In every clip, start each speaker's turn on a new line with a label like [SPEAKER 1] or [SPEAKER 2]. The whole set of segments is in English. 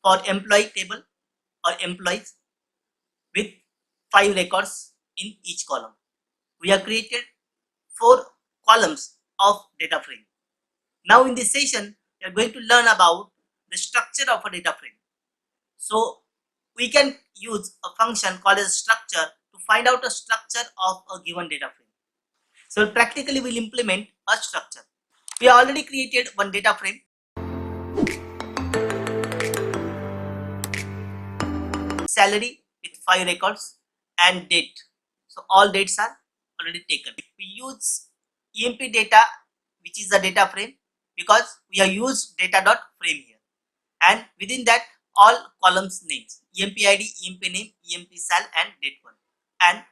[SPEAKER 1] for employee table or employees with 5 records in each column. We have created 4 columns of data frame. Now in this session, we are going to learn about the structure of a data frame. So we can use a function called as structure to find out a structure of a given data frame. So practically we'll implement a structure. We have already created one data frame. Salary with 5 records and date. So all dates are already taken. We use EMP data, which is the data frame, because we have used data.frame here, and within that all columns names EMP ID, EMP name, EMP sal and date one, and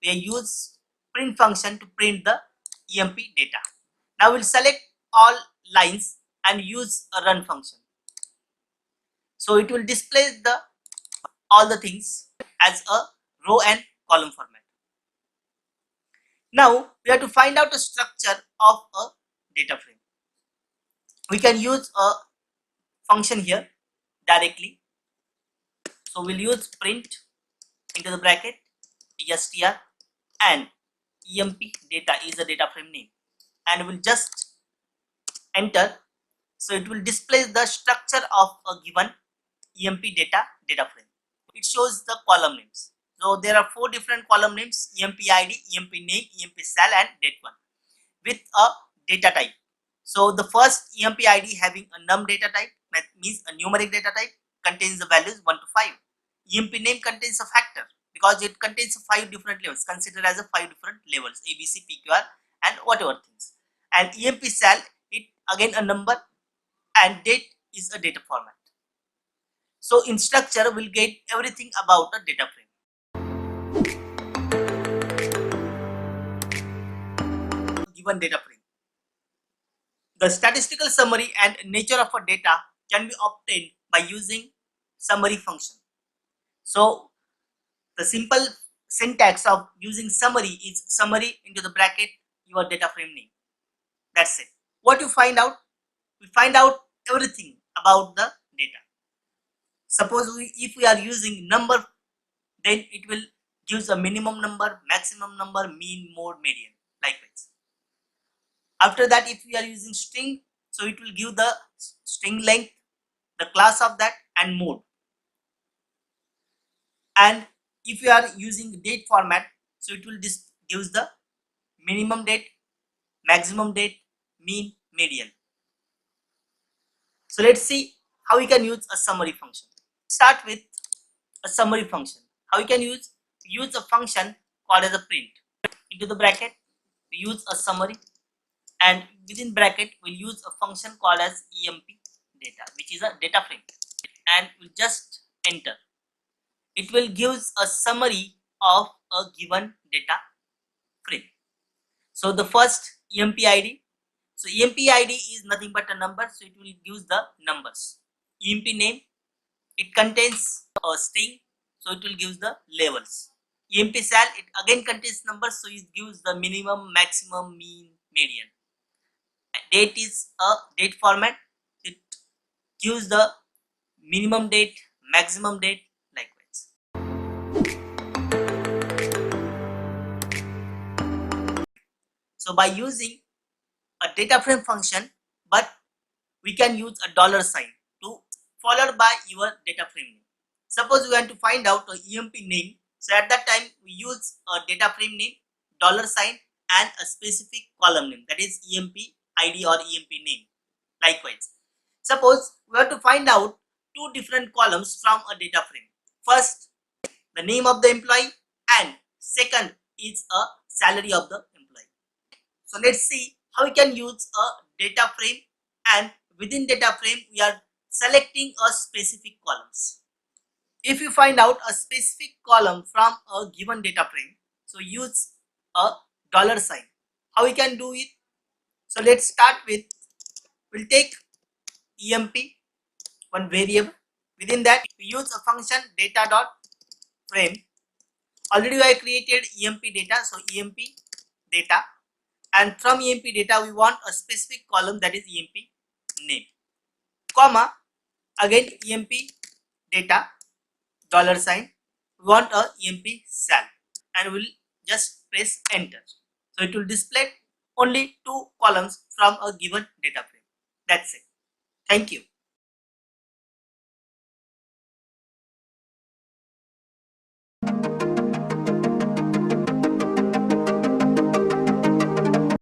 [SPEAKER 1] we use print function to print the EMP data. Now we'll select all lines and use a run function. So it will display all the things as a row and column format. Now we have to find out the structure of a data frame. We can use a function here directly. So we'll use print into the bracket str and EMP data is the data frame name, and we'll just enter. So it will display the structure of a given EMP data frame. It shows the column names. So there are 4 different column names: EMP ID, EMP name, EMP sal and date one, with a data type. So the first EMP ID having a num data type, that means a numeric data type, contains the values 1 to 5. EMP name contains a factor because it contains 5 different levels, considered as a 5 different levels: A, B, C, P, Q, R and whatever things. And EMP sal, it again a number, and date is a data format. So in structure we'll get everything about a data frame. Given data frame. The statistical summary and nature of a data can be obtained by using summary function. So the simple syntax of using summary is summary into the bracket your data frame name. That's it. What you find out? We find out everything about the data. Suppose if we are using number, then it will give a minimum number, maximum number, mean, mode, median, likewise. After that, if we are using string, so it will give the string length, the class of that and mode. And if you are using date format, so it will gives the minimum date, maximum date, mean, median. So let's see how we can use a summary function. Start with a summary function. How we can use a function called as a print. Into the bracket we use a summary, and within bracket we'll use a function called as EMP data, which is a data frame, and we'll just enter. It will give a summary of a given data frame. So the first EMP ID. So EMP ID is nothing but a number, so it will give the numbers. EMP name, it contains a string, so it will give the levels. EMP sal, it again contains numbers, so it gives the minimum, maximum, mean, median. Date is a date format, it gives the minimum date, maximum date, likewise. So by using a data frame function, but we can use a dollar sign to followed by your data frame name. Suppose we want to find out a EMP name, so at that time we use a data frame name, dollar sign and a specific column name, that is EMP ID or EMP name. Likewise, suppose we want to find out 2 different columns from a data frame. First, the name of the employee, and second is a salary of the employee. So let's see how we can use a data frame, and within data frame we are selecting a specific columns. If you find out a specific column from a given data frame, so use a dollar sign. How we can do it? So let's start with, we'll take EMP, one variable. Within that we use a function data.frame. Already I created EMP data, so EMP data, and from EMP data we want a specific column, that is EMP name, comma, again EMP data dollar sign, we want a EMP cell, and we'll just press enter. So it will display only two columns from a given data frame. That's it. Thank you.